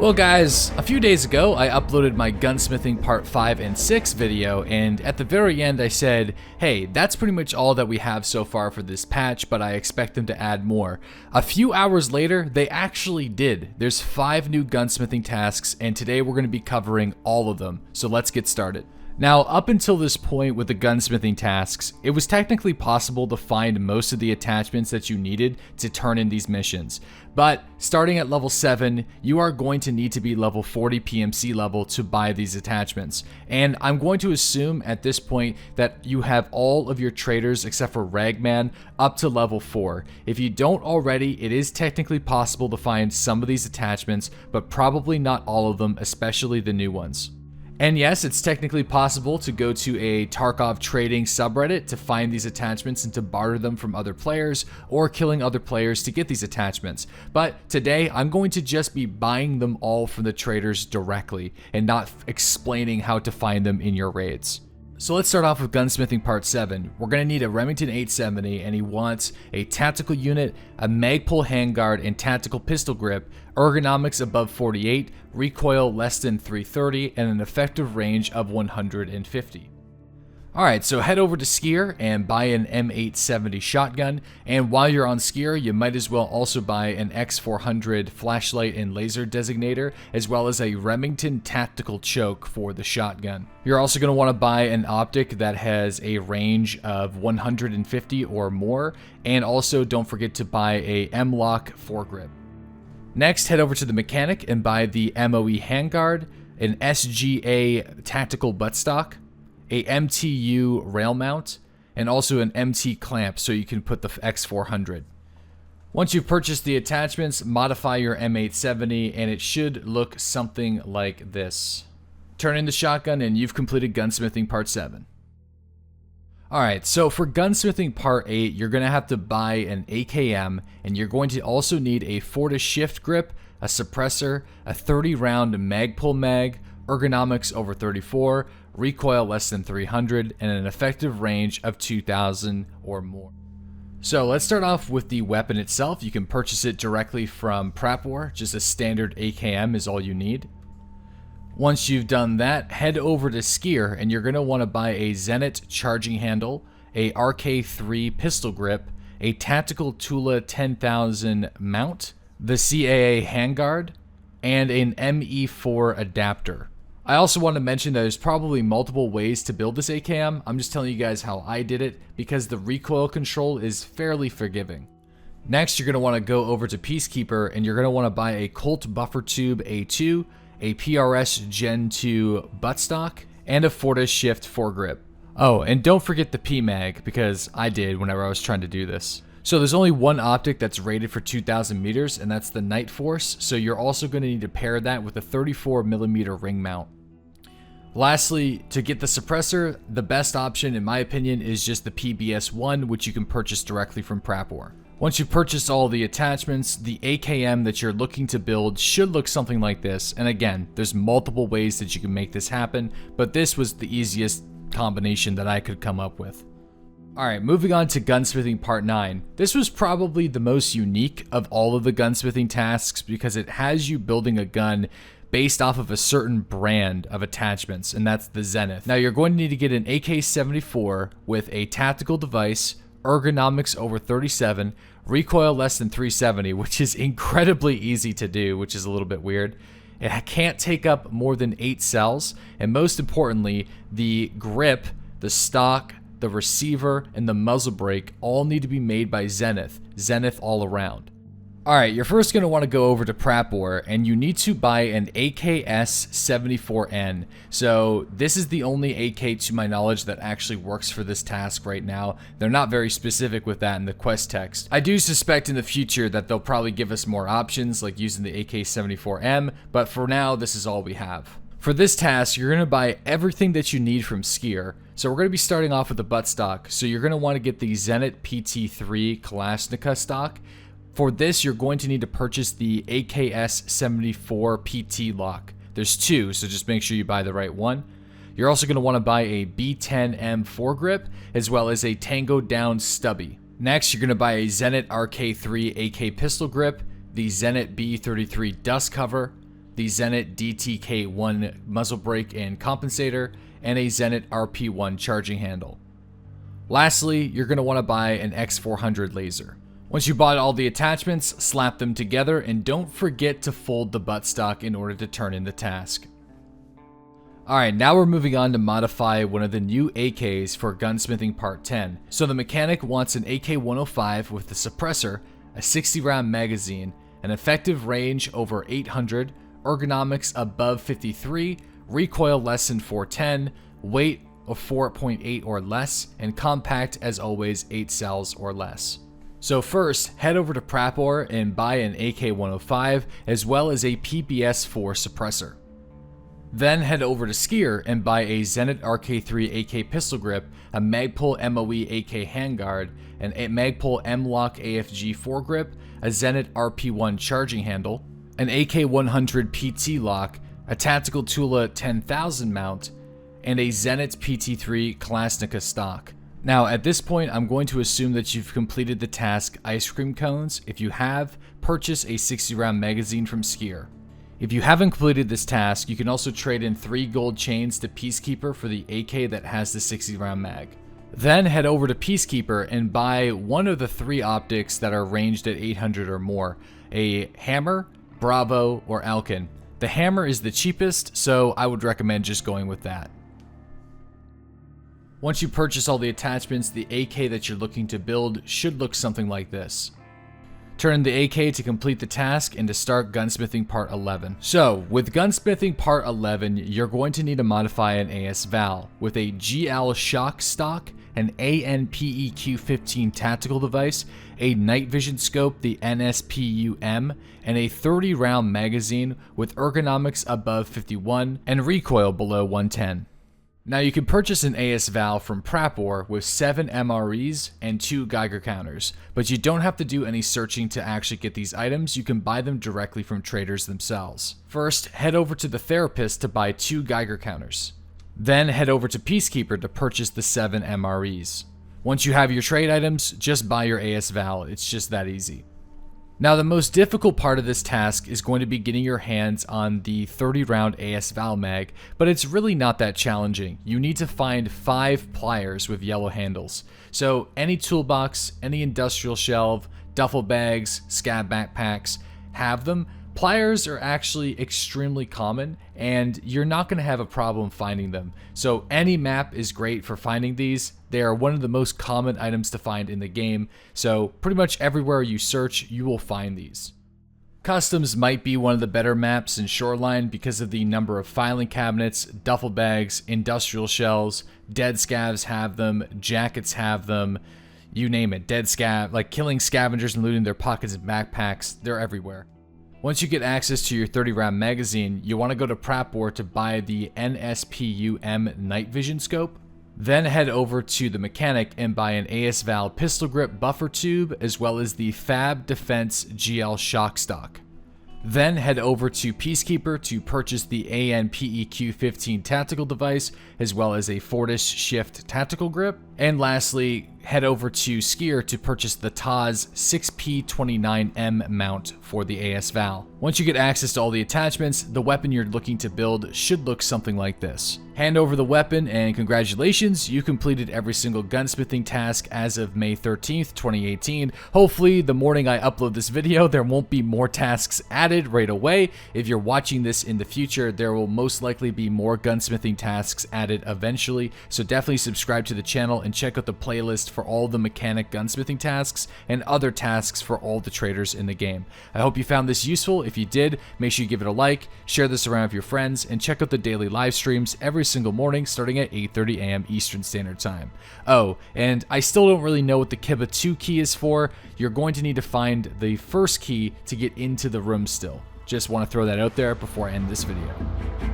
Well guys, a few days ago I uploaded my Gunsmithing Part 5 and 6 video, and at the very end I said, hey, that's pretty much all that we have so far for this patch, but I expect them to add more. A few hours later, they actually did. There's 5 new gunsmithing tasks, and today we're going to be covering all of them, so let's get started. Now, up until this point with the gunsmithing tasks, it was technically possible to find most of the attachments that you needed to turn in these missions. But starting at level 7, you are going to need to be level 40 PMC level to buy these attachments. And I'm going to assume at this point that you have all of your traders except for Ragman up to level 4. If you don't already, it is technically possible to find some of these attachments, but probably not all of them, especially the new ones. And yes, it's technically possible to go to a Tarkov trading subreddit to find these attachments and to barter them from other players or killing other players to get these attachments. But today, I'm going to just be buying them all from the traders directly and not explaining how to find them in your raids. So let's start off with Gunsmithing Part 7. We're going to need a Remington 870, and he wants a tactical unit, a Magpul handguard and tactical pistol grip, ergonomics above 48, recoil less than 330, and an effective range of 150. Alright, so head over to Skier and buy an M870 shotgun, and while you're on Skier, you might as well also buy an X400 flashlight and laser designator, as well as a Remington tactical choke for the shotgun. You're also going to want to buy an optic that has a range of 150 or more, and also don't forget to buy a M-Lock foregrip. Next, head over to the mechanic and buy the MOE handguard, an SGA tactical buttstock, a MTU rail mount, and also an MT clamp so you can put the X400. Once you've purchased the attachments, modify your M870 and it should look something like this. Turn in the shotgun and you've completed Gunsmithing Part 7. Alright, so for Gunsmithing Part 8, you're going to have to buy an AKM, and you're going to also need a Fortis shift grip, a suppressor, a 30 round Magpul mag, ergonomics over 34, recoil less than 300, and an effective range of 2000 or more. So let's start off with the weapon itself. You can purchase it directly from Prep War. Just a standard AKM is all you need. Once you've done that, head over to Skier and you're going to want to buy a Zenit charging handle, a RK3 pistol grip, a tactical Tula 10,000 mount, the CAA handguard, and an ME4 adapter. I also want to mention that there's probably multiple ways to build this AKM. I'm just telling you guys how I did it because the recoil control is fairly forgiving. Next, you're going to want to go over to Peacekeeper and you're going to want to buy a Colt Buffer Tube A2, a PRS Gen 2 buttstock, and a Fortis Shift foregrip. Oh, and don't forget the PMag, because I did whenever I was trying to do this. So there's only one optic that's rated for 2,000 meters, and that's the Night Force, so you're also going to need to pair that with a 34mm ring mount. Lastly, to get the suppressor, the best option in my opinion is just the PBS-1, which you can purchase directly from Prep War. Once you purchase all the attachments, the AKM that you're looking to build should look something like this. And again, there's multiple ways that you can make this happen, but this was the easiest combination that I could come up with. Alright, moving on to Gunsmithing Part 9. This was probably the most unique of all of the gunsmithing tasks because it has you building a gun based off of a certain brand of attachments, and that's the Zenith. Now you're going to need to get an AK-74 with a tactical device, ergonomics over 37, recoil less than 370, which is incredibly easy to do, which is a little bit weird. It can't take up more than 8 cells, and most importantly, the grip, the stock, the receiver, and the muzzle brake all need to be made by Zenith all around. Alright, you're first going to want to go over to Prep War, and you need to buy an AKS-74N. So this is the only AK to my knowledge that actually works for this task right now. They're not very specific with that in the quest text. I do suspect in the future that they'll probably give us more options, like using the AK-74M, but for now, this is all we have. For this task, you're going to buy everything that you need from Skier. So we're going to be starting off with the buttstock. So you're going to want to get the Zenit PT3 Kalashnikov stock. For this, you're going to need to purchase the AKS-74 PT lock. There's 2, so just make sure you buy the right one. You're also going to want to buy a B10M foregrip, as well as a Tango Down stubby. Next, you're going to buy a Zenit RK3 AK pistol grip, the Zenit B33 dust cover, the Zenit DTK1 muzzle brake and compensator, and a Zenit RP1 charging handle. Lastly, you're going to want to buy an X400 laser. Once you bought all the attachments, slap them together and don't forget to fold the buttstock in order to turn in the task. Alright, now we're moving on to modify one of the new AKs for Gunsmithing Part 10. So the mechanic wants an AK-105 with the suppressor, a 60 round magazine, an effective range over 800, ergonomics above 53, recoil less than 410, weight of 4.8 or less, and compact as always 8 cells or less. So first, head over to Prapor and buy an AK-105 as well as a PBS-4 suppressor. Then head over to Skier and buy a Zenit RK3 AK pistol grip, a Magpul MOE AK handguard, an Magpul M-Lock AFG foregrip, a Zenit RP1 charging handle, an AK-100 PT lock, a Tactical Tula 10,000 mount, and a Zenit PT3 Kalashnikov stock. Now at this point I'm going to assume that you've completed the task Ice Cream Cones. If you have, purchase a 60 round magazine from Skier. If you haven't completed this task, you can also trade in 3 gold chains to Peacekeeper for the AK that has the 60 round mag. Then head over to Peacekeeper and buy one of the 3 optics that are ranged at 800 or more, a Hammer, Bravo, or Alkin. The Hammer is the cheapest, so I would recommend just going with that. Once you purchase all the attachments, the AK that you're looking to build should look something like this. Turn the AK to complete the task and to start Gunsmithing Part 11. So, with Gunsmithing Part 11, you're going to need to modify an AS Val with a GL shock stock, an ANPEQ-15 tactical device, a night vision scope, the NSPU-M, and a 30 round magazine with ergonomics above 51 and recoil below 110. Now you can purchase an AS Val from Prapor with 7 MREs and 2 Geiger counters, but you don't have to do any searching to actually get these items. You can buy them directly from traders themselves. First, head over to the Therapist to buy 2 Geiger counters. Then head over to Peacekeeper to purchase the 7 MREs. Once you have your trade items, just buy your AS Val. It's just that easy. Now the most difficult part of this task is going to be getting your hands on the 30 round AS Val mag, but it's really not that challenging. You need to find 5 pliers with yellow handles. So any toolbox, any industrial shelf, duffel bags, scab backpacks, have them. Pliers are actually extremely common and you're not going to have a problem finding them. So any map is great for finding these. They are one of the most common items to find in the game, so pretty much everywhere you search, you will find these. Customs might be one of the better maps in Shoreline because of the number of filing cabinets, duffel bags, industrial shells, dead scavs have them, jackets have them, you name it, dead scav, like killing scavengers and looting their pockets and backpacks, they're everywhere. Once you get access to your 30 round magazine, you want to go to Prapor to buy the NSPU-M night vision scope. Then head over to the mechanic and buy an AS Val pistol grip buffer tube as well as the Fab Defense GL shock stock. Then head over to Peacekeeper to purchase the ANPEQ-15 tactical device as well as a Fortis Shift tactical grip. And lastly, head over to Skier to purchase the Taz 6P29M mount for the AS Val. Once you get access to all the attachments, the weapon you're looking to build should look something like this. Hand over the weapon and congratulations, you completed every single gunsmithing task as of May 13th, 2018. Hopefully the morning I upload this video, there won't be more tasks added right away. If you're watching this in the future, there will most likely be more gunsmithing tasks added eventually. So definitely subscribe to the channel and check out the playlist for all the mechanic gunsmithing tasks and other tasks for all the traders in the game. I hope you found this useful. If you did, make sure you give it a like, share this around with your friends, and check out the daily live streams every single morning starting at 8:30 a.m. Eastern Standard Time. Oh, and I still don't really know what the Kiba 2 key is for. You're going to need to find the first key to get into the room still. Just want to throw that out there before I end this video.